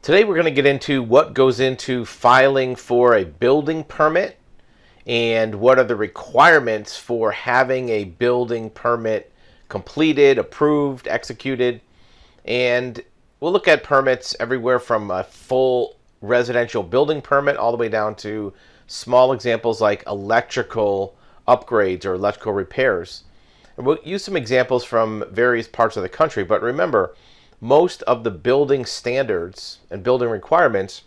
Today we're going to get into what goes into filing for a building permit and what are the requirements for having a building permit completed, approved, executed. And we'll look at permits everywhere from a full residential building permit all the way down to small examples like electrical upgrades or electrical repairs. And we'll use some examples from various parts of the country, but remember, most of the building standards and building requirements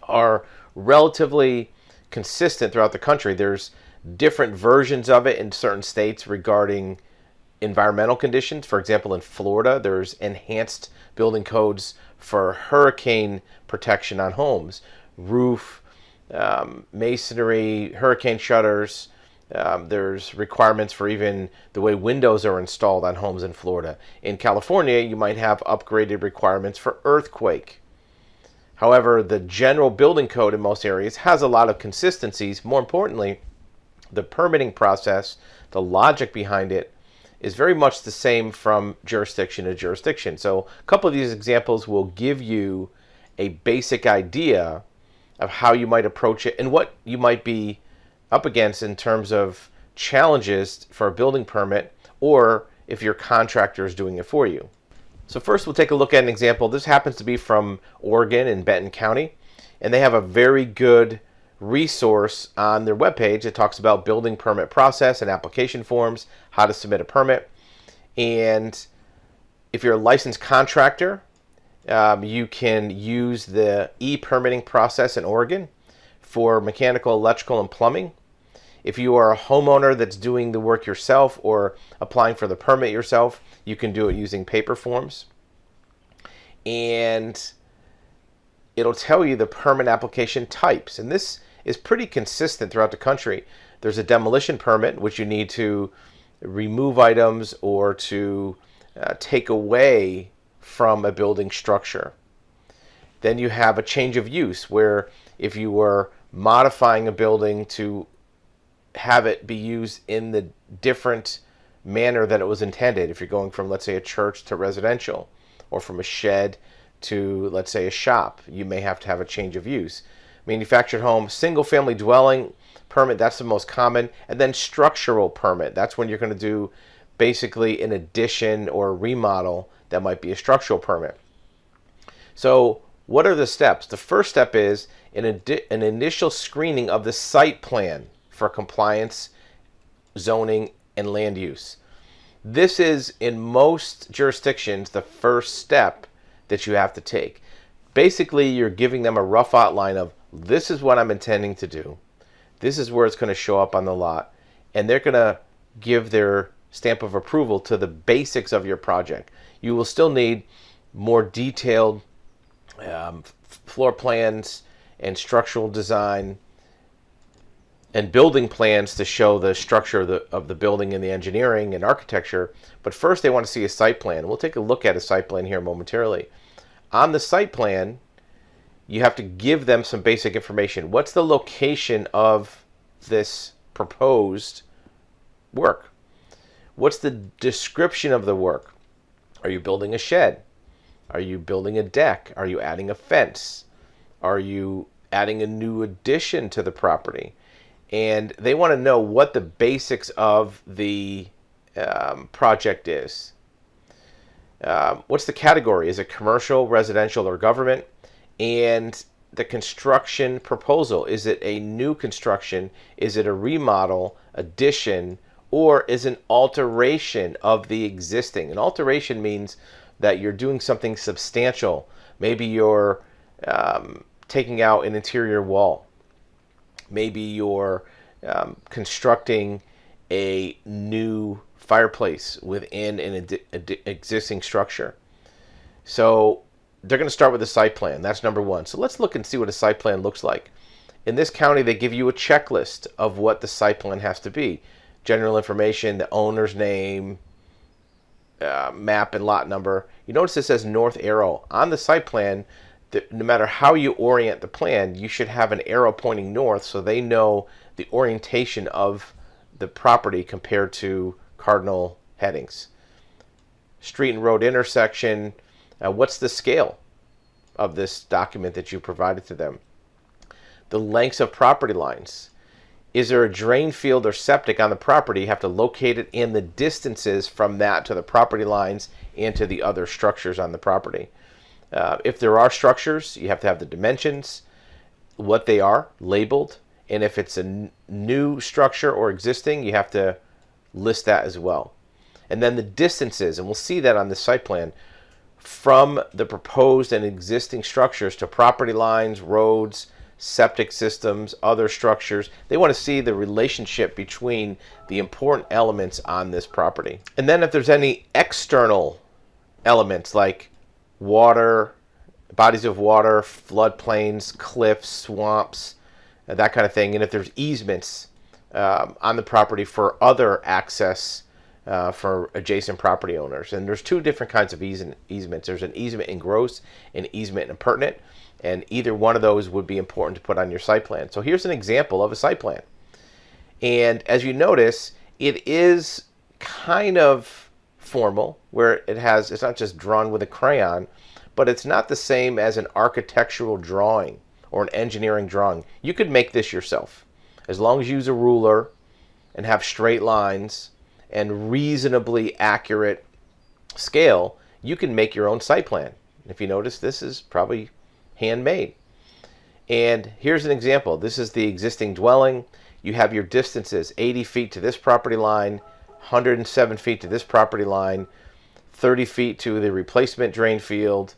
are relatively consistent throughout the country. There's different versions of it in certain states regarding environmental conditions. For example, in Florida, there's enhanced building codes for hurricane protection on homes, roof, masonry, hurricane shutters. There's requirements for even the way windows are installed on homes in Florida. In California, you might have upgraded requirements for earthquake. However, the general building code in most areas has a lot of consistencies. More importantly, the permitting process, the logic behind it, is very much the same from jurisdiction to jurisdiction. So a couple of these examples will give you a basic idea of how you might approach it and what you might be up against in terms of challenges for a building permit, or if your contractor is doing it for you. So first we'll take a look at an example. This happens to be from Oregon in Benton County, and they have a very good resource on their webpage that talks about building permit process and application forms, how to submit a permit. And if you're a licensed contractor, you can use the e-permitting process in Oregon for mechanical, electrical, and plumbing. If you are a homeowner that's doing the work yourself or applying for the permit yourself, you can do it using paper forms. And it'll tell you the permit application types. And this is pretty consistent throughout the country. There's a demolition permit, which you need to remove items or to take away from a building structure. Then you have a change of use, where if you were modifying a building to have it be used in the different manner that it was intended. If you're going from, let's say, a church to residential, or from a shed to, let's say, a shop, you may have to have a change of use. Manufactured home, single family dwelling permit, that's the most common. And then structural permit, that's when you're going to do basically an addition or a remodel. That might be a structural permit. So what are the steps? The first step is an initial screening of the site plan for compliance, zoning, and land use. This is, in most jurisdictions, the first step that you have to take. Basically, you're giving them a rough outline of, this is what I'm intending to do. This is where it's going to show up on the lot. And they're going to give their stamp of approval to the basics of your project. You will still need more detailed floor plans and structural design and building plans to show the structure of the building and the engineering and architecture. But first they want to see a site plan. We'll take a look at a site plan here momentarily. On the site plan, you have to give them some basic information. What's the location of this proposed work? What's the description of the work? Are you building a shed? Are you building a deck? Are you adding a fence? Are you adding a new addition to the property? And they want to know what the basics of the project is. What's the category? Is it commercial, residential, or government? And the construction proposal. Is it a new construction? Is it a remodel, addition, or is an alteration of the existing? An alteration means that you're doing something substantial. Maybe you're taking out an interior wall. Maybe you're constructing a new fireplace within an existing structure. So they're going to start with a site plan. That's number one. So let's look and see what a site plan looks like. In this county, they give you a checklist of what the site plan has to be. General information, the owner's name, map and lot number. You notice it says north arrow. On the site plan, no matter how you orient the plan, you should have an arrow pointing north so they know the orientation of the property compared to cardinal headings. Street and road intersection, what's the scale? of this document that you provided to them. The lengths of property lines. Is there a drain field or septic on the property? You have to locate it and the distances from that to the property lines and to the other structures on the property. If there are structures, you have to have the dimensions, what they are, labeled, and if it's a new structure or existing, you have to list that as well. And then the distances, and we'll see that on the site plan, from the proposed and existing structures to property lines, roads, septic systems, other structures. They want to see the relationship between the important elements on this property. And then if there's any external elements like water, bodies of water, floodplains, cliffs, swamps, that kind of thing, and if there's easements on the property for other access for adjacent property owners. And there's two different kinds of easements. There's an easement in gross and easement in pertinent, and either one of those would be important to put on your site plan. So here's an example of a site plan. And as you notice, it is kind of formal, where it's not just drawn with a crayon, but it's not the same as an architectural drawing or an engineering drawing. You could make this yourself. As long as you use a ruler and have straight lines and reasonably accurate scale, you can make your own site plan. If you notice, this is probably handmade. And here's an example. This is the existing dwelling. You have your distances, 80 feet to this property line, 107 feet to this property line, 30 feet to the replacement drain field.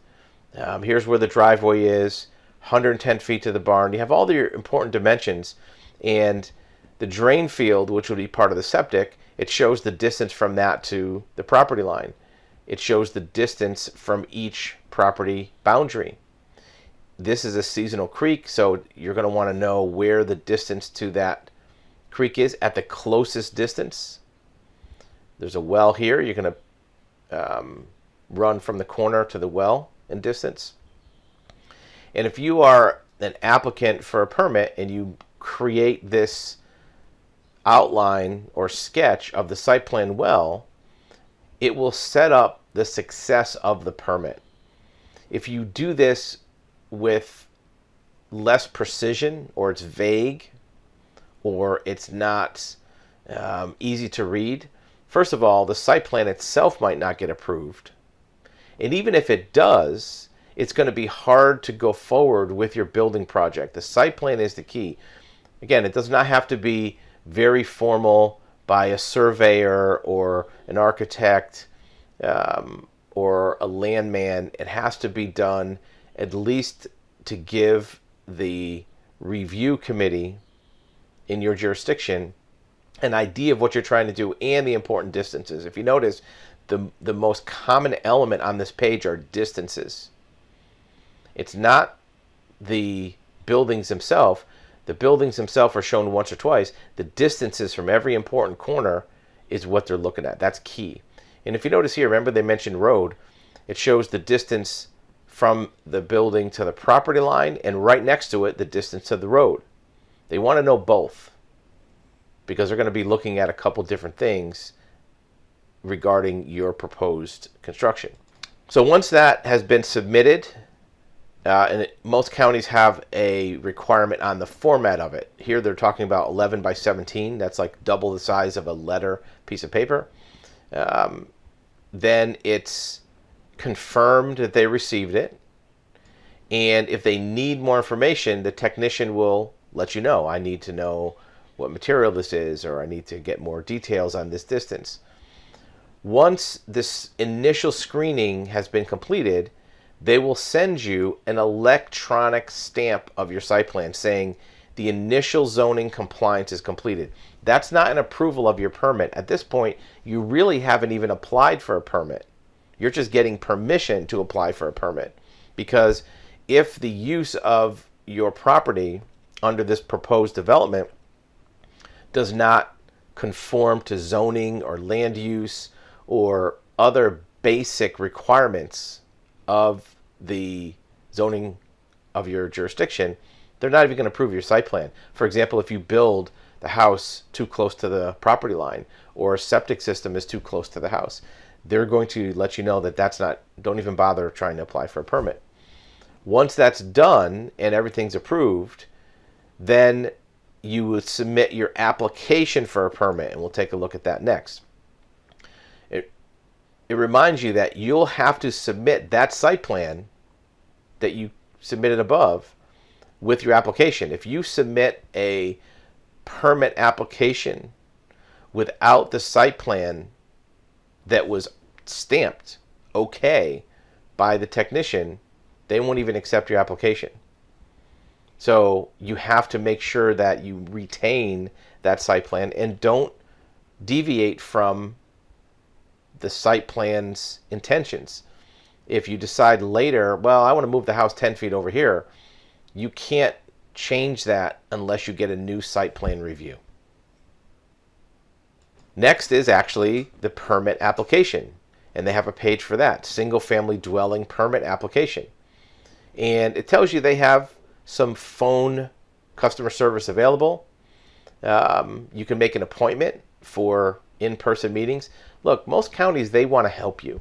Here's where the driveway is, 110 feet to the barn. You have all the important dimensions. And the drain field, which would be part of the septic, it shows the distance from that to the property line. It shows the distance from each property boundary. This is a seasonal creek, so you're going to want to know where the distance to that creek is at the closest distance. There's a well here. You're going to run from the corner to the well in distance. And if you are an applicant for a permit and you create this outline or sketch of the site plan well, it will set up the success of the permit. If you do this with less precision, or it's vague, or it's not easy to read, first of all, the site plan itself might not get approved. And even if it does, it's going to be hard to go forward with your building project. The site plan is the key. Again, it does not have to be very formal by a surveyor or an architect or a landman. It has to be done at least to give the review committee in your jurisdiction an idea of what you're trying to do and the important distances. If you notice, the most common element on this page are distances. It's not the buildings themselves. The buildings themselves are shown once or twice. The distances from every important corner is what they're looking at. That's key. And if you notice here, remember they mentioned road. It shows the distance from the building to the property line, and right next to it, the distance to the road. They want to know both because they're going to be looking at a couple different things regarding your proposed construction. So once that has been submitted, and most counties have a requirement on the format of it. Here they're talking about 11 by 17. That's like double the size of a letter piece of paper. Then it's confirmed that they received it. And if they need more information, the technician will let you know. I need to know what material this is, or I need to get more details on this distance. Once this initial screening has been completed, they will send you an electronic stamp of your site plan saying the initial zoning compliance is completed. That's not an approval of your permit. At this point, you really haven't even applied for a permit. You're just getting permission to apply for a permit. Because if the use of your property under this proposed development does not conform to zoning or land use or other basic requirements of the zoning of your jurisdiction, they're not even going to approve your site plan. For example, if you build the house too close to the property line, or a septic system is too close to the house, they're going to let you know that that's not, don't even bother trying to apply for a permit. Once that's done and everything's approved, then you would submit your application for a permit, and we'll take a look at that next. It reminds you that you'll have to submit that site plan that you submitted above with your application. If you submit a permit application without the site plan that was stamped okay by the technician, they won't even accept your application. So you have to make sure that you retain that site plan and don't deviate from the site plan's intentions. If you decide later, well, I want to move the house 10 feet over here, you can't change that unless you get a new site plan review. Next is actually the permit application, and they have a page for that, single family dwelling permit application. And it tells you they have some phone customer service available. You can make an appointment for in-person meetings. Look, most counties, they want to help you.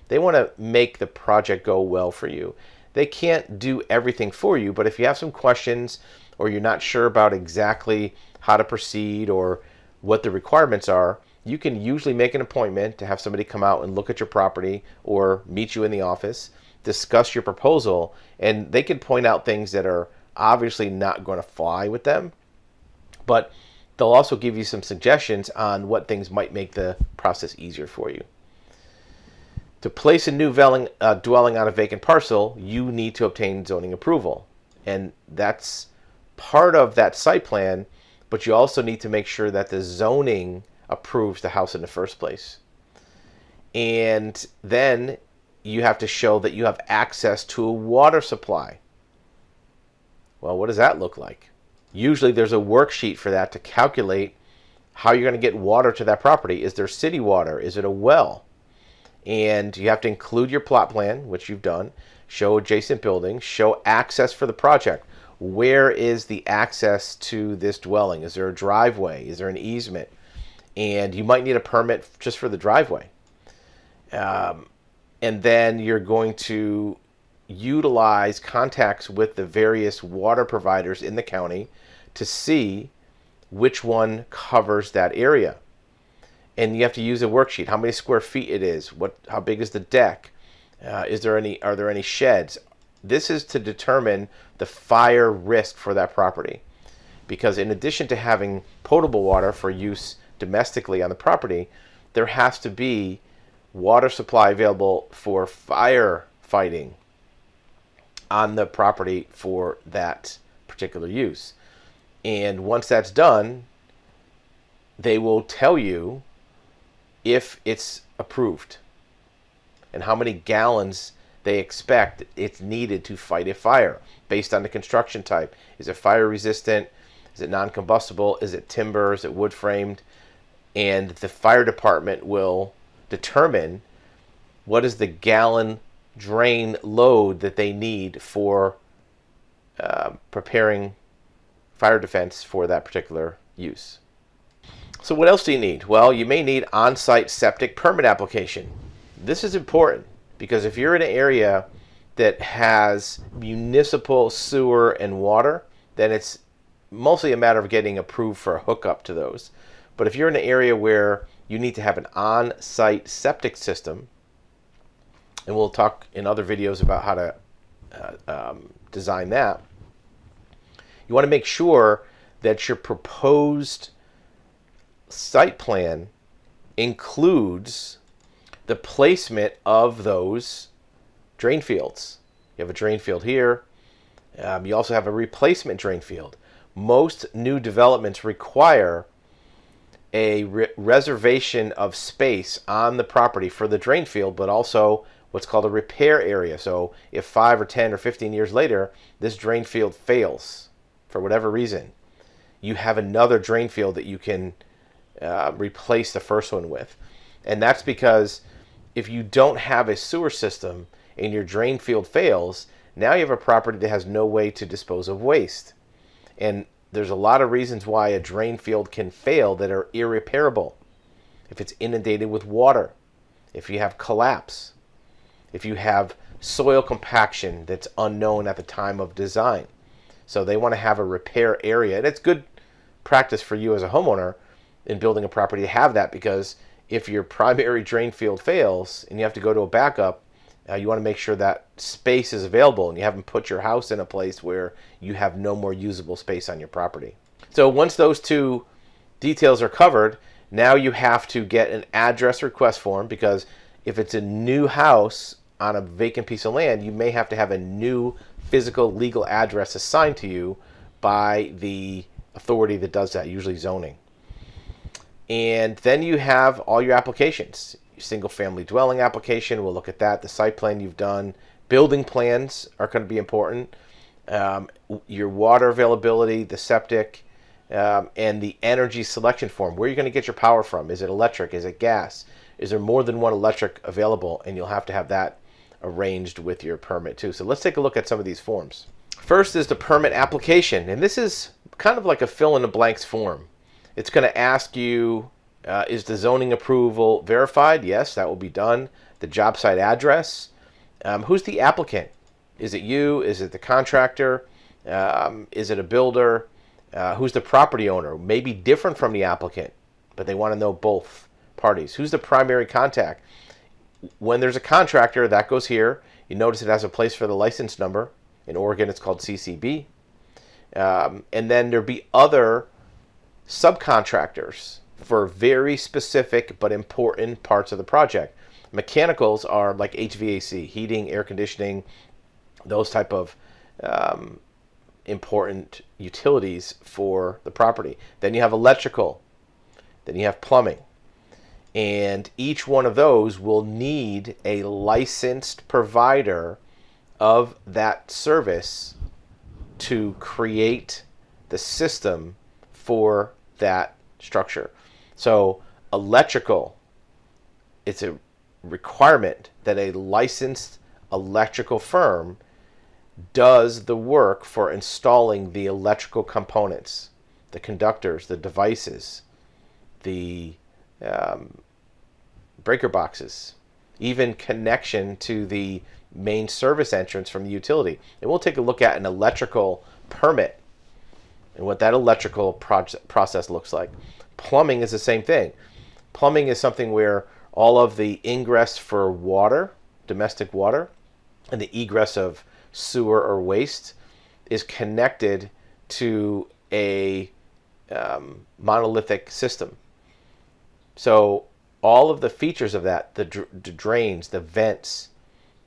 They want to make the project go well for you. They can't do everything for you, but if you have some questions or you're not sure about exactly how to proceed or what the requirements are, you can usually make an appointment to have somebody come out and look at your property or meet you in the office, discuss your proposal, and they can point out things that are obviously not going to fly with them, but they'll also give you some suggestions on what things might make the process easier for you. To place a new dwelling on a vacant parcel, you need to obtain zoning approval. And that's part of that site plan, but you also need to make sure that the zoning approves the house in the first place. And then you have to show that you have access to a water supply. Well, what does that look like? Usually there's a worksheet for that to calculate how you're going to get water to that property. Is there city water? Is it a well? And you have to include your plot plan, which you've done, show adjacent buildings, show access for the project. Where is the access to this dwelling? Is there a driveway? Is there an easement? And you might need a permit just for the driveway. And then you're going to utilize contacts with the various water providers in the county to see which one covers that area. And you have to use a worksheet, how many square feet it is, how big is the deck, are there any sheds. This is to determine the fire risk for that property. Because in addition to having potable water for use domestically on the property, there has to be water supply available for fire fighting on the property for that particular use. And once that's done, they will tell you if it's approved and how many gallons they expect it's needed to fight a fire based on the construction type. Is it fire resistant? Is it non-combustible? Is it timber? Is it wood framed? And the fire department will determine what is the gallon drain load that they need for preparing fire defense for that particular use. So what else do you need? Well, you may need on-site septic permit application. This is important because if you're in an area that has municipal sewer and water, then it's mostly a matter of getting approved for a hookup to those. But if you're in an area where you need to have an on-site septic system, and we'll talk in other videos about how to design that, you want to make sure that your proposed site plan includes the placement of those drain fields. You have a drain field here. You also have a replacement drain field. Most new developments require a reservation of space on the property for the drain field, but also what's called a repair area. So if 5 or 10 or 15 years later, this drain field fails for whatever reason, you have another drain field that you can replace the first one with. And that's because if you don't have a sewer system and your drain field fails, now you have a property that has no way to dispose of waste. And there's a lot of reasons why a drain field can fail that are irreparable. If it's inundated with water, if you have collapse, if you have soil compaction that's unknown at the time of design. So they want to have a repair area. And it's good practice for you as a homeowner in building a property to have that, because if your primary drain field fails and you have to go to a backup, you want to make sure that space is available and you haven't put your house in a place where you have no more usable space on your property. So once those two details are covered, now you have to get an address request form, because if it's a new house on a vacant piece of land, you may have to have a new physical legal address assigned to you by the authority that does that, usually zoning. And then you have all your applications. Your single family dwelling application, we'll look at that. The site plan you've done. Building plans are going to be important. Your water availability, the septic, and the energy selection form. Where are you going to get your power from? Is it electric? Is it gas? Is there more than one electric available? And you'll have to have that arranged with your permit too. So let's take a look at some of these forms. First is the permit application. And this is kind of like a fill in the blanks form. It's going to ask you, is the zoning approval verified? Yes, that will be done. The job site address. Who's the applicant? Is it you? Is it the contractor? Is it a builder? Who's the property owner? Maybe different from the applicant, but they want to know both parties. Who's the primary contact? When there's a contractor, that goes here. You notice it has a place for the license number. In Oregon, it's called CCB. And then there'll be other subcontractors for very specific but important parts of the project. Mechanicals are like HVAC, heating, air conditioning, those type of important utilities for the property. Then you have electrical. Then you have plumbing. And each one of those will need a licensed provider of that service to create the system for that structure. So electrical, it's a requirement that a licensed electrical firm does the work for installing the electrical components, the conductors, the devices, the breaker boxes, even connection to the main service entrance from the utility. And we'll take a look at an electrical permit and what that electrical process looks like. Plumbing is the same thing. Plumbing is something where all of the ingress for water, domestic water, and the egress of sewer or waste is connected to a monolithic system. So all of the features of that, the drains, the vents,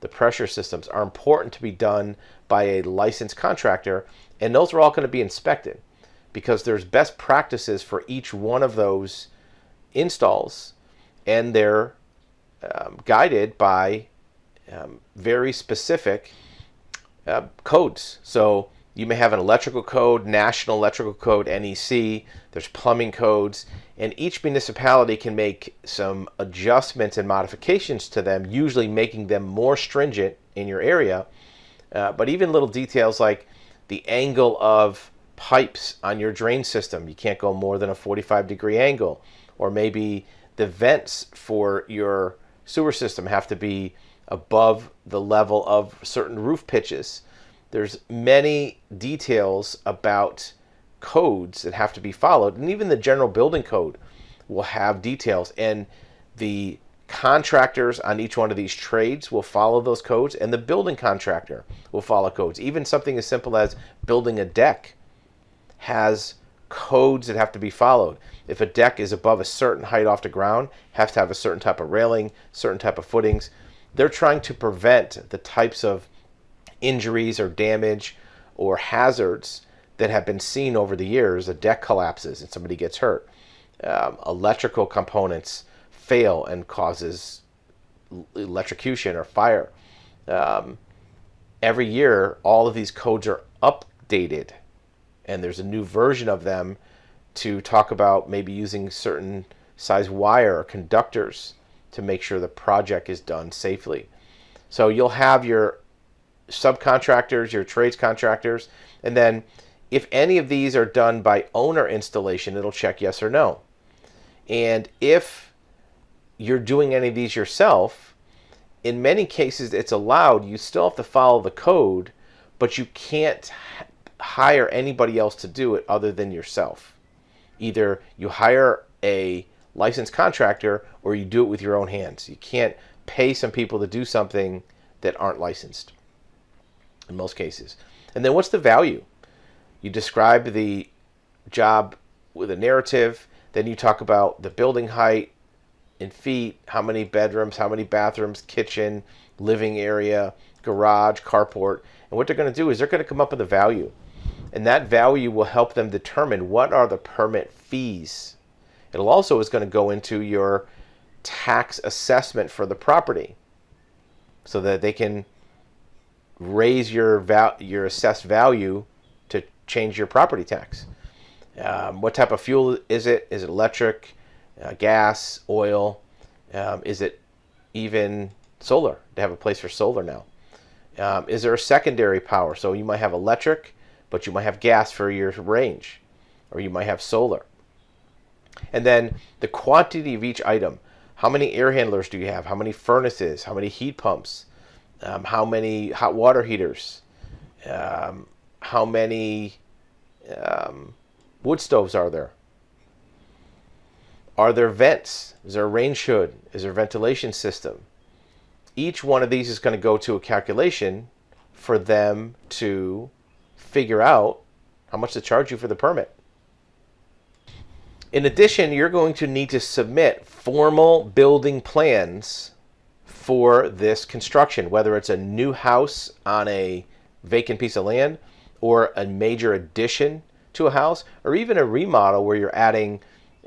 the pressure systems, are important to be done by a licensed contractor, and those are all going to be inspected because there's best practices for each one of those installs, and they're guided by very specific codes. So you may have an electrical code, National Electrical Code, NEC, there's plumbing codes, and each municipality can make some adjustments and modifications to them, usually making them more stringent in your area. But even little details like the angle of pipes on your drain system, you can't go more than a 45-degree angle. Or maybe the vents for your sewer system have to be above the level of certain roof pitches. There's many details about codes that have to be followed, and even the general building code will have details, and the contractors on each one of these trades will follow those codes, and the building contractor will follow codes. Even something as simple as building a deck has codes that have to be followed. If a deck is above a certain height off the ground, has to have a certain type of railing, certain type of footings. They're trying to prevent the types of injuries or damage or hazards that have been seen over the years. A deck collapses and somebody gets hurt. Electrical components fail and causes electrocution or fire. Every year, all of these codes are updated, and there's a new version of them to talk about maybe using certain size wire or conductors to make sure the project is done safely. So you'll have your subcontractors, your trades contractors, and then if any of these are done by owner installation, it'll check yes or no. And if you're doing any of these yourself, In many cases, it's allowed. You still have to follow the code, but you can't hire anybody else to do it other than yourself. Either you hire a licensed contractor or you do it with your own hands. You can't pay some people to do something that aren't licensed in most cases. And then what's the value? You describe the job with a narrative, then you talk about the building height in feet, how many bedrooms, how many bathrooms, kitchen, living area, garage, carport. And what they're going to do is they're going to come up with a value. And that value will help them determine what are the permit fees. It'll also is going to go into your tax assessment for the property so that they can raise your assessed value to change your property tax. What type of fuel is it? Is it electric, gas, oil? Is it even solar? They have a place for solar now. Is there a secondary power? So you might have electric, but you might have gas for your range, or you might have solar. And then the quantity of each item. How many air handlers do you have? How many furnaces? How many heat pumps? How many hot water heaters? How many wood stoves are there? Are there vents? Is there a range hood? Is there a ventilation system? Each one of these is going to go to a calculation for them to figure out how much to charge you for the permit. In addition, you're going to need to submit formal building plans for this construction, whether it's a new house on a vacant piece of land or a major addition to a house, or even a remodel where you're adding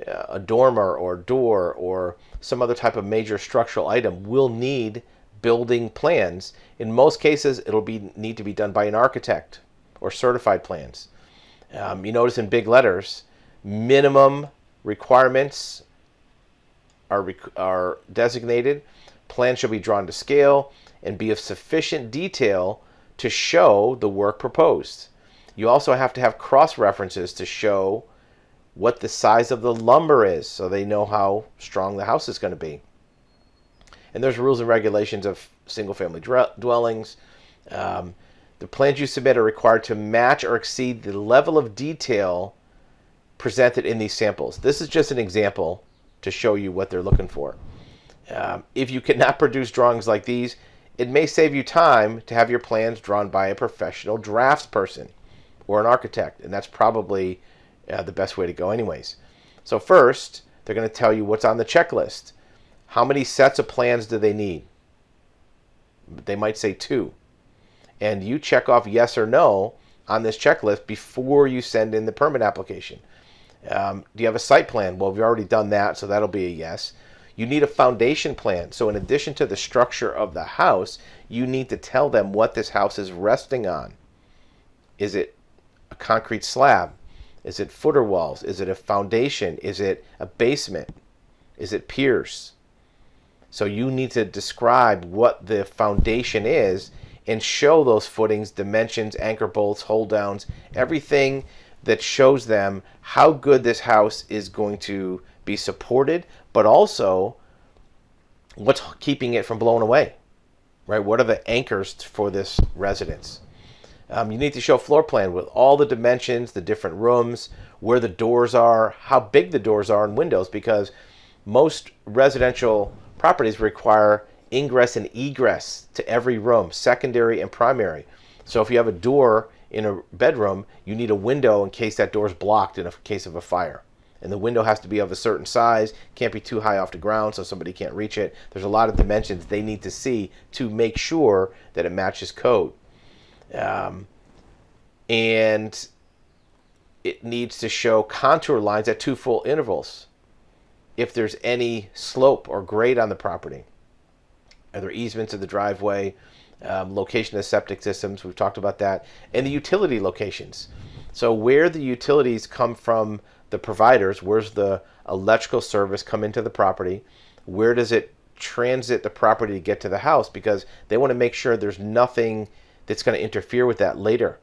a dormer or door or some other type of major structural item. Will need building plans. In most cases, it'll need to be done by an architect or certified plans. You notice in big letters, minimum requirements are designated. Plans shall be drawn to scale and be of sufficient detail to show the work proposed. You also have to have cross-references to show what the size of the lumber is so they know how strong the house is going to be. And there's rules and regulations of single-family dwellings. The plans you submit are required to match or exceed the level of detail presented in these samples. This is just an example to show you what they're looking for. If you cannot produce drawings like these, it may save you time to have your plans drawn by a professional draftsperson or an architect, and that's probably the best way to go anyways. So first, they're going to tell you what's on the checklist. How many sets of plans do they need? They might say 2. And you check off yes or no on this checklist before you send in the permit application. Do you have a site plan? Well, we've already done that, so that'll be a yes. You need a foundation plan. So in addition to the structure of the house, you need to tell them what this house is resting on. Is it a concrete slab? Is it footer walls? Is it a foundation? Is it a basement? Is it piers? So you need to describe what the foundation is and show those footings, dimensions, anchor bolts, hold downs, everything that shows them how good this house is going to be supported, but also what's keeping it from blowing away, right? What are the anchors for this residence? You need to show a floor plan with all the dimensions, the different rooms, where the doors are, how big the doors are and windows, because most residential properties require ingress and egress to every room, secondary and primary. So if you have a door in a bedroom, you need a window in case that door is blocked in a case of a fire. And the window has to be of a certain size, can't be too high off the ground so somebody can't reach it. There's a lot of dimensions they need to see to make sure that it matches code. And it needs to show contour lines at 2 full intervals. If there's any slope or grade on the property. Are there easements of the driveway? Location of septic systems, we've talked about that. And the utility locations. So where the utilities come from the providers, where's the electrical service come into the property? Where does it transit the property to get to the house? Because they want to make sure there's nothing that's going to interfere with that later.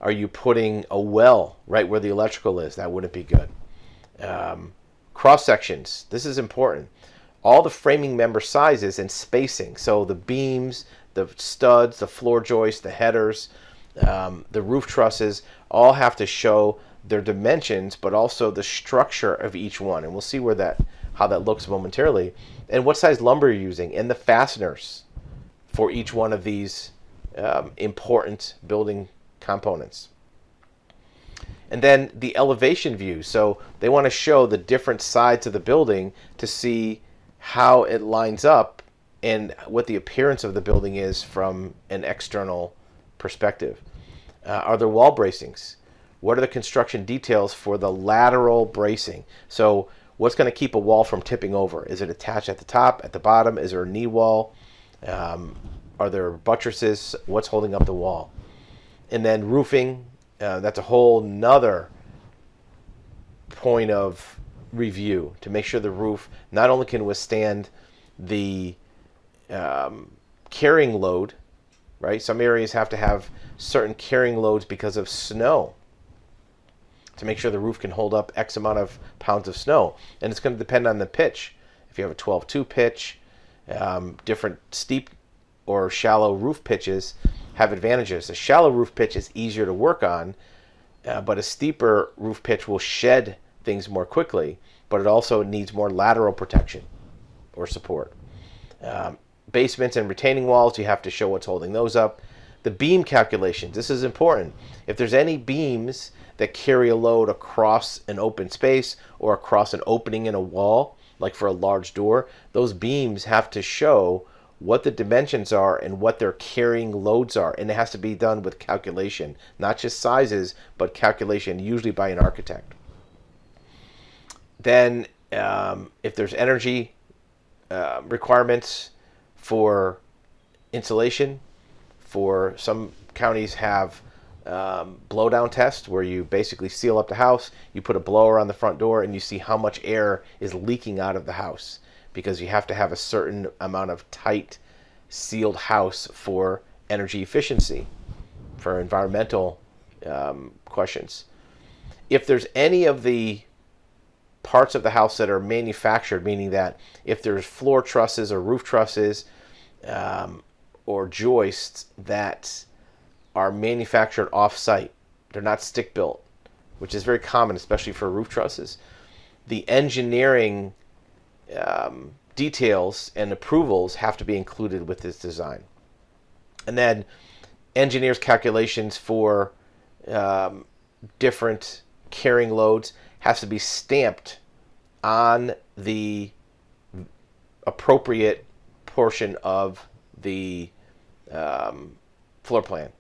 Are you putting a well right where the electrical is? That wouldn't be good. Cross sections. This is important. all the framing member sizes and spacing. So the beams, the studs, the floor joists, the headers, the roof trusses all have to show their dimensions, but also the structure of each one. And we'll see how that looks momentarily. And what size lumber you're using, and the fasteners for each one of these important building components. And then the elevation view. So they want to show the different sides of the building to see how it lines up and what the appearance of the building is from an external perspective. Are there wall bracings? What are the construction details for the lateral bracing? So what's going to keep a wall from tipping over? Is it attached at the top, at the bottom? Is there a knee wall? Are there buttresses? What's holding up the wall? And then roofing, that's a whole nother point of review to make sure the roof not only can withstand the carrying load, right? Some areas have to have certain carrying loads because of snow to make sure the roof can hold up X amount of pounds of snow. And it's going to depend on the pitch. If you have a 12-2 pitch, different steep or shallow roof pitches have advantages. A shallow roof pitch is easier to work on, but a steeper roof pitch will shed things more quickly, but it also needs more lateral protection or support. Basements and retaining walls, you have to show what's holding those up. The beam calculations, this is important. If there's any beams that carry a load across an open space or across an opening in a wall, like for a large door, those beams have to show what the dimensions are and what their carrying loads are. And it has to be done with calculation, not just sizes, but calculation, usually by an architect. Then if there's energy requirements for insulation, for some counties have blowdown tests where you basically seal up the house, you put a blower on the front door, and you see how much air is leaking out of the house, because you have to have a certain amount of tight sealed house for energy efficiency, for environmental questions. If there's any of the parts of the house that are manufactured, meaning that if there's floor trusses or roof trusses or joists that are manufactured off-site, they're not stick-built, which is very common, especially for roof trusses. The engineering details and approvals have to be included with this design. And then engineers' calculations for different carrying loads has to be stamped on the appropriate portion of the floor plan.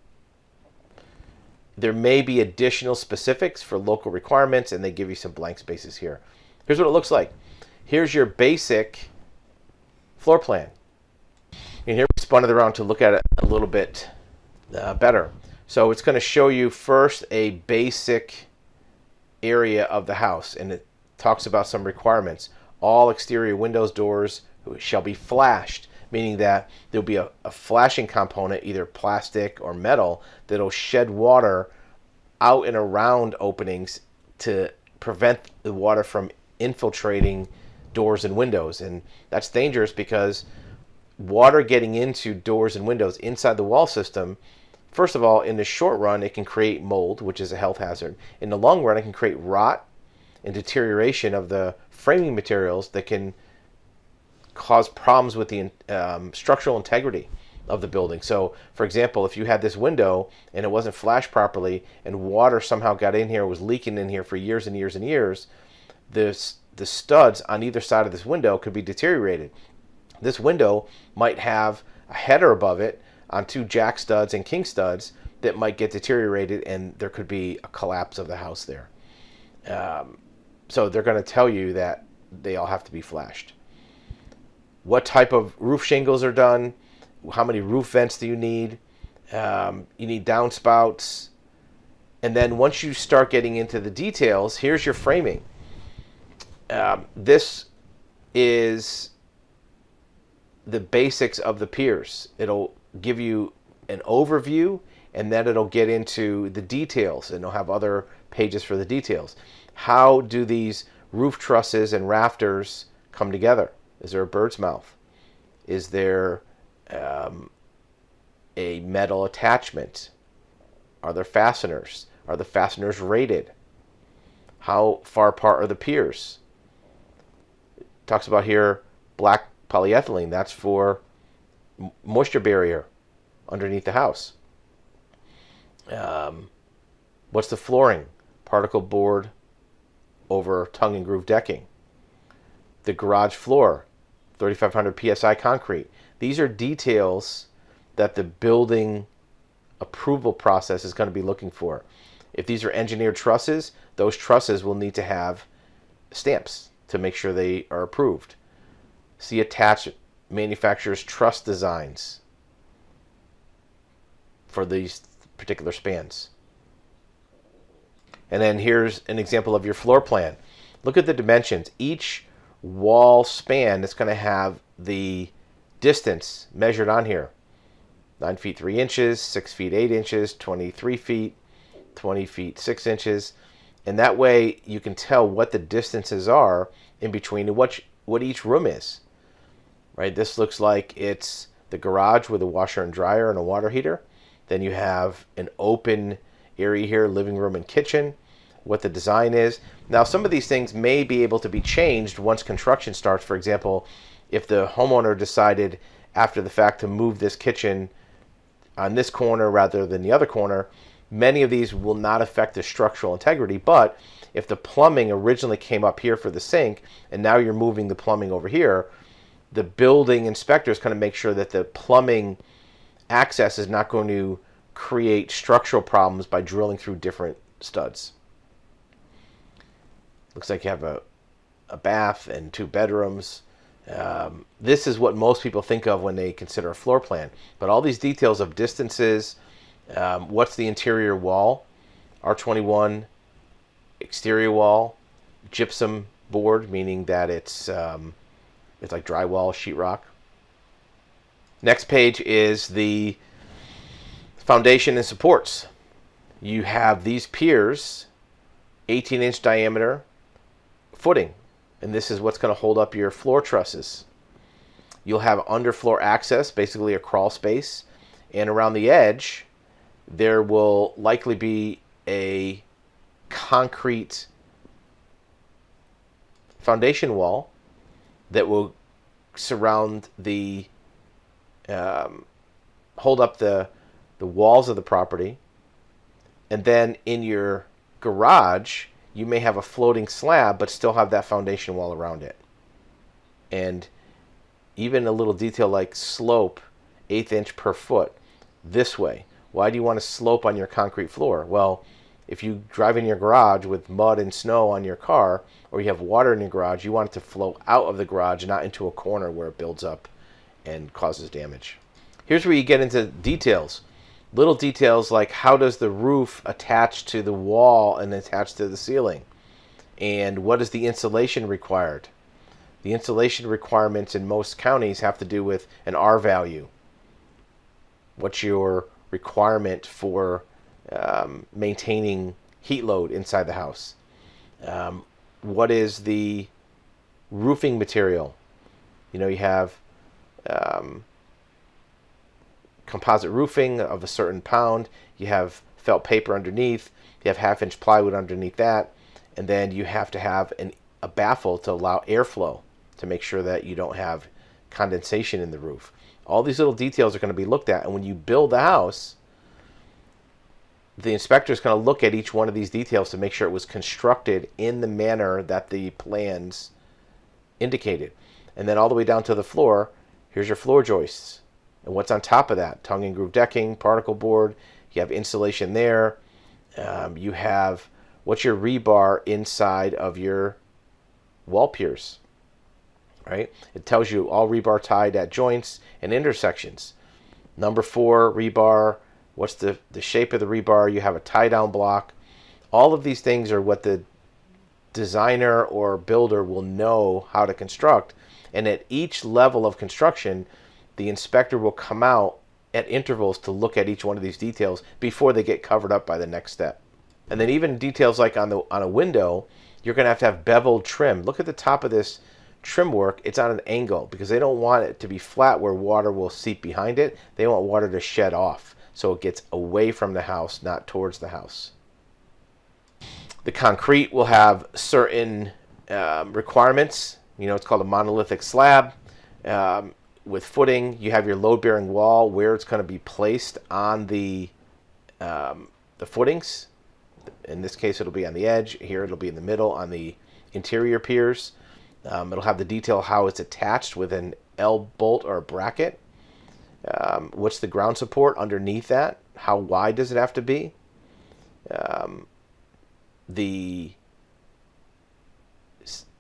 There may be additional specifics for local requirements, and they give you some blank spaces here. Here's what it looks like. Here's your basic floor plan. And here we spun it around to look at it a little bit better. So it's going to show you first a basic area of the house, and it talks about some requirements. All exterior windows, doors shall be flashed, meaning that there'll be a flashing component, either plastic or metal, that'll shed water out and around openings to prevent the water from infiltrating doors and windows. And that's dangerous because water getting into doors and windows inside the wall system, first of all, in the short run, it can create mold, which is a health hazard. In the long run, it can create rot and deterioration of the framing materials that can cause problems with the structural integrity of the building. So, for example, if you had this window and it wasn't flashed properly and water somehow got in here, was leaking in here for years and years and years, the studs on either side of this window could be deteriorated. This window might have a header above it on two jack studs and king studs that might get deteriorated, and there could be a collapse of the house there. So they're going to tell you that they all have to be flashed. What type of roof shingles are done? How many roof vents do you need? You need downspouts. And then once you start getting into the details, here's your framing. This is the basics of the piers. It'll give you an overview, and then it'll get into the details, and it'll have other pages for the details. How do these roof trusses and rafters come together? Is there a bird's mouth? Is there a metal attachment? Are there fasteners? Are the fasteners rated? How far apart are the piers? It talks about here black polyethylene. That's for moisture barrier underneath the house. What's the flooring? Particle board over tongue and groove decking. The garage floor, 3,500 psi concrete. These are details that the building approval process is going to be looking for. If these are engineered trusses, those trusses will need to have stamps to make sure they are approved. See attached manufacturer's truss designs for these particular spans. And then here's an example of your floor plan. Look at the dimensions. Each wall span is going to have the distance measured on here. 9 feet 3 inches, 6 feet 8 inches, 23 feet, 20 feet 6 inches. And that way you can tell what the distances are in between and what each room is. Right? This looks like it's the garage with a washer and dryer and a water heater. Then you have an open area here, living room and kitchen, what the design is. Now, some of these things may be able to be changed once construction starts. For example, if the homeowner decided after the fact to move this kitchen on this corner rather than the other corner, many of these will not affect the structural integrity. But if the plumbing originally came up here for the sink and now you're moving the plumbing over here, the building inspector is going to make sure that the plumbing access is not going to create structural problems by drilling through different studs. Looks like you have a bath and 2 bedrooms. This is what most people think of when they consider a floor plan. But all these details of distances, what's the interior wall, R21 exterior wall, gypsum board, meaning that it's like drywall, sheetrock. Next page is the foundation and supports. You have these piers, 18-inch diameter footing, and this is what's going to hold up your floor trusses. You'll have underfloor access, basically a crawl space, and around the edge there will likely be a concrete foundation wall that will surround the hold up the walls of the property. And then in your garage you may have a floating slab but still have that foundation wall around it. And even a little detail like slope, 1/8 inch per foot this way. Why do you want to slope on your concrete floor? Well, if you drive in your garage with mud and snow on your car, or you have water in your garage, you want it to flow out of the garage, not into a corner where it builds up and causes damage. Here's where you get into details. Little details like how does the roof attach to the wall and attach to the ceiling? And what is the insulation required? The insulation requirements in most counties have to do with an R value. What's your requirement for maintaining heat load inside the house? What is the roofing material? You know, you have composite roofing of a certain pound. You have felt paper underneath. You have 1/2 inch plywood underneath that. And then you have to have a baffle to allow airflow to make sure that you don't have condensation in the roof. All these little details are going to be looked at. And when you build the house, the inspector is going to look at each one of these details to make sure it was constructed in the manner that the plans indicated. And then all the way down to the floor, here's your floor joists. And what's on top of that? Tongue and groove decking, particle board. You have insulation there. You have what's your rebar inside of your wall piers, right? It tells you all rebar tied at joints and intersections. Number 4 rebar. What's the shape of the rebar? You have a tie-down block. All of these things are what the designer or builder will know how to construct. And at each level of construction, the inspector will come out at intervals to look at each one of these details before they get covered up by the next step. And then even details like on a window, you're going to have beveled trim. Look at the top of this trim work, it's on an angle because they don't want it to be flat where water will seep behind it. They want water to shed off so it gets away from the house, not towards the house. The concrete will have certain requirements. It's called a monolithic slab. With footing, you have your load-bearing wall where it's going to be placed on the footings. In this case, it'll be on the edge. Here, it'll be in the middle on the interior piers. It'll have the detail how it's attached with an L bolt or a bracket. What's the ground support underneath that? How wide does it have to be? The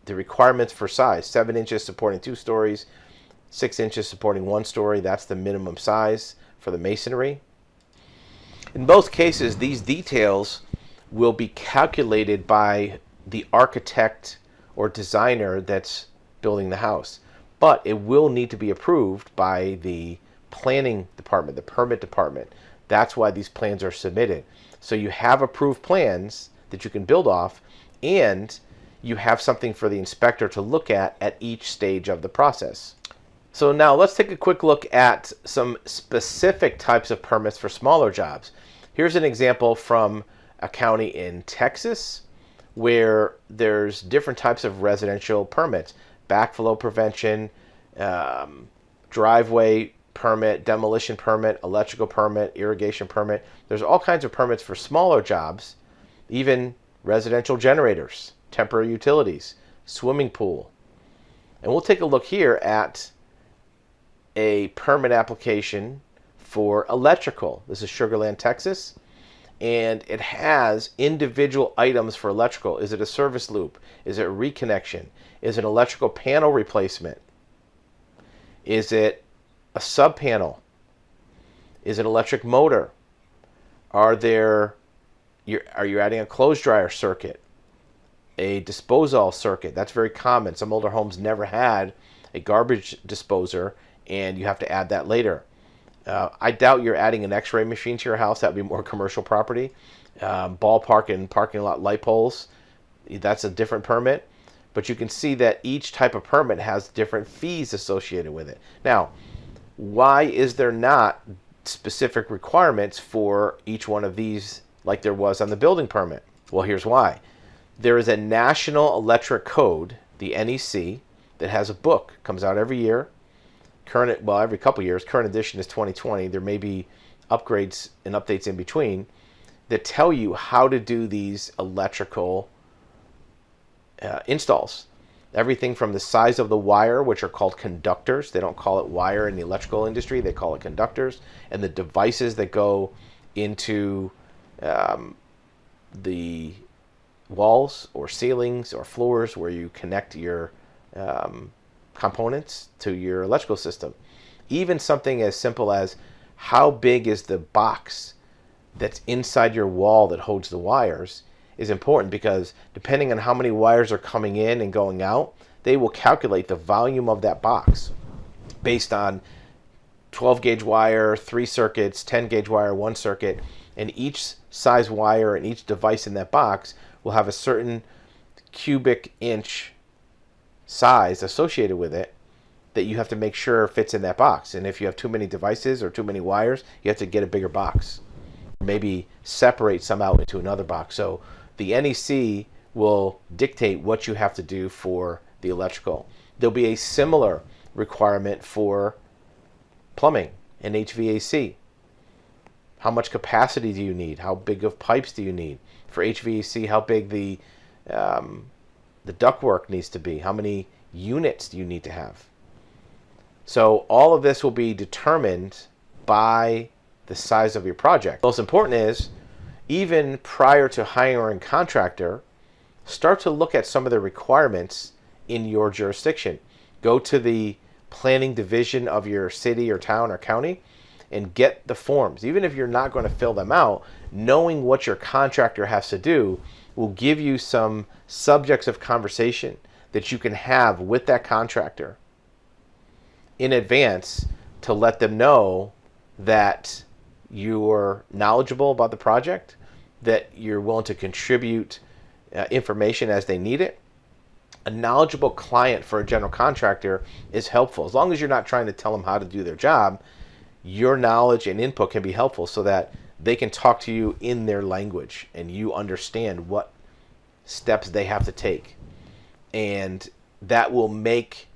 requirements for size: 7 inches supporting 2 stories, 6 inches supporting 1 story. That's the minimum size for the masonry. In both cases, these details will be calculated by the architect or designer that's building the house, but it will need to be approved by the planning department, the permit department. That's why these plans are submitted. So you have approved plans that you can build off, and you have something for the inspector to look at each stage of the process. So now let's take a quick look at some specific types of permits for smaller jobs. Here's an example from a county in Texas where there's different types of residential permits: backflow prevention, driveway permit, demolition permit, electrical permit, irrigation permit. There's all kinds of permits for smaller jobs, even residential generators, temporary utilities, swimming pool. And we'll take a look here at a permit application for electrical. This is Sugar Land, Texas. And it has individual items for electrical. Is it a service loop? Is it a reconnection? Is it an electrical panel replacement? Is it a sub panel? Is it electric motor? Are you adding a clothes dryer circuit? A disposal circuit? That's very common. Some older homes never had a garbage disposer, and you have to add that later. I doubt you're adding an x-ray machine to your house. That would be more commercial property. Ballpark and parking lot light poles, that's a different permit. But you can see that each type of permit has different fees associated with it. Now, why is there not specific requirements for each one of these like there was on the building permit? Well, here's why. There is a National Electric Code, the NEC, that has a book. Comes out every year. Every couple years. Current edition is 2020. There may be upgrades and updates in between that tell you how to do these electrical installs. Everything from the size of the wire, which are called conductors. They don't call it wire in the electrical industry. They call it conductors. And the devices that go into the walls or ceilings or floors where you connect your components to your electrical system. Even something as simple as how big is the box that's inside your wall that holds the wires is important, because depending on how many wires are coming in and going out, they will calculate the volume of that box based on 12 gauge wire, 3 circuits, 10 gauge wire, 1 circuit, and each size wire and each device in that box will have a certain cubic inch size associated with it that you have to make sure fits in that box. And if you have too many devices or too many wires, you have to get a bigger box. Maybe separate some out into another box. So the NEC will dictate what you have to do for the electrical. There'll be a similar requirement for plumbing and HVAC. How much capacity do you need? How big of pipes do you need? For HVAC, how big the ductwork needs to be? How many units do you need to have? So all of this will be determined by the size of your project. Most important is, even prior to hiring a contractor, start to look at some of the requirements in your jurisdiction. Go to the planning division of your city or town or county and get the forms. Even if you're not going to fill them out, knowing what your contractor has to do will give you some subjects of conversation that you can have with that contractor in advance to let them know that you're knowledgeable about the project, that you're willing to contribute information as they need it, A knowledgeable client for a general contractor is helpful. As long as you're not trying to tell them how to do their job, your knowledge and input can be helpful so that they can talk to you in their language and you understand what steps they have to take. And that will make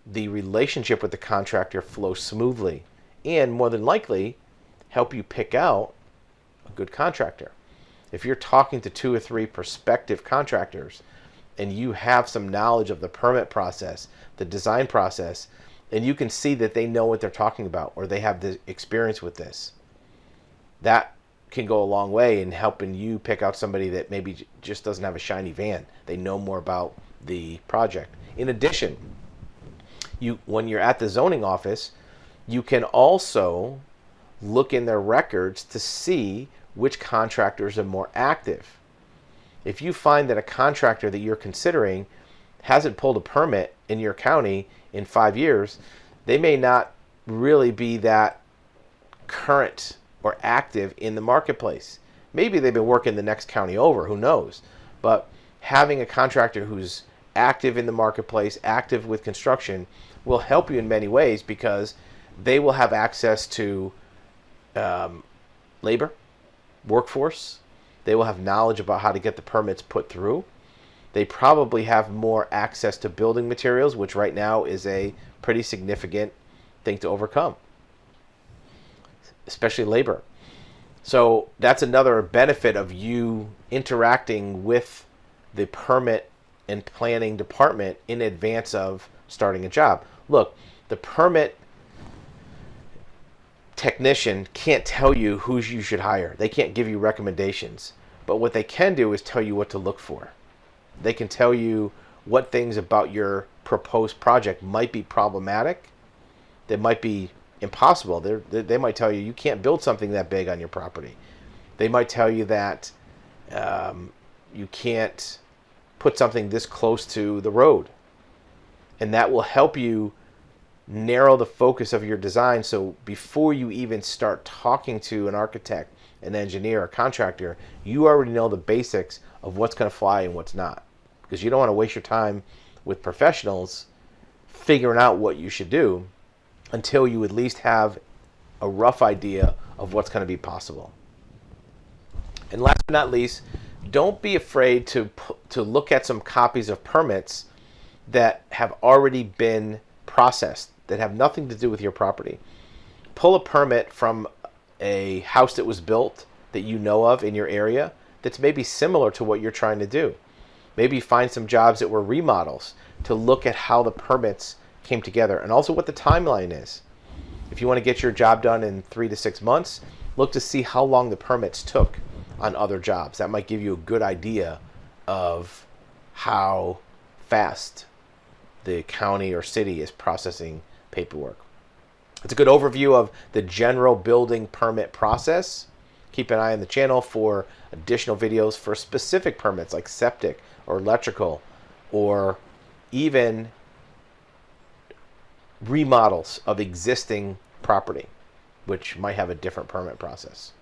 the relationship with the contractor flow smoothly and more than likely help you pick out a good contractor. If you're talking to 2 or 3 prospective contractors and you have some knowledge of the permit process, the design process, and you can see that they know what they're talking about or they have the experience with this, that can go a long way in helping you pick out somebody that maybe just doesn't have a shiny van. They know more about the project. In addition, when you're at the zoning office, you can also look in their records to see which contractors are more active. If you find that a contractor that you're considering hasn't pulled a permit in your county in 5 years, they may not really be that current or active in the marketplace. Maybe they've been working the next county over, who knows? But having a contractor who's active in the marketplace, active with construction, will help you in many ways because they will have access to labor, workforce. They will have knowledge about how to get the permits put through. They probably have more access to building materials, which right now is a pretty significant thing to overcome, especially labor. So that's another benefit of you interacting with the permit and planning department in advance of starting a job. Look, the permit technician can't tell you who you should hire. They can't give you recommendations. But what they can do is tell you what to look for. They can tell you what things about your proposed project might be problematic, that might be impossible. They might tell you you can't build something that big on your property. They might tell you that you can't put something this close to the road. And that will help you narrow the focus of your design, so before you even start talking to an architect, an engineer, a contractor, you already know the basics of what's going to fly and what's not. Because you don't want to waste your time with professionals figuring out what you should do until you at least have a rough idea of what's going to be possible. And last but not least, don't be afraid to look at some copies of permits that have already been processed, that have nothing to do with your property. Pull a permit from a house that was built that you know of in your area that's maybe similar to what you're trying to do. Maybe find some jobs that were remodels to look at how the permits came together and also what the timeline is. If you want to get your job done in 3 to 6 months, look to see how long the permits took on other jobs. That might give you a good idea of how fast the county or city is processing paperwork. It's a good overview of the general building permit process. Keep an eye on the channel for additional videos for specific permits like septic or electrical or even remodels of existing property, which might have a different permit process.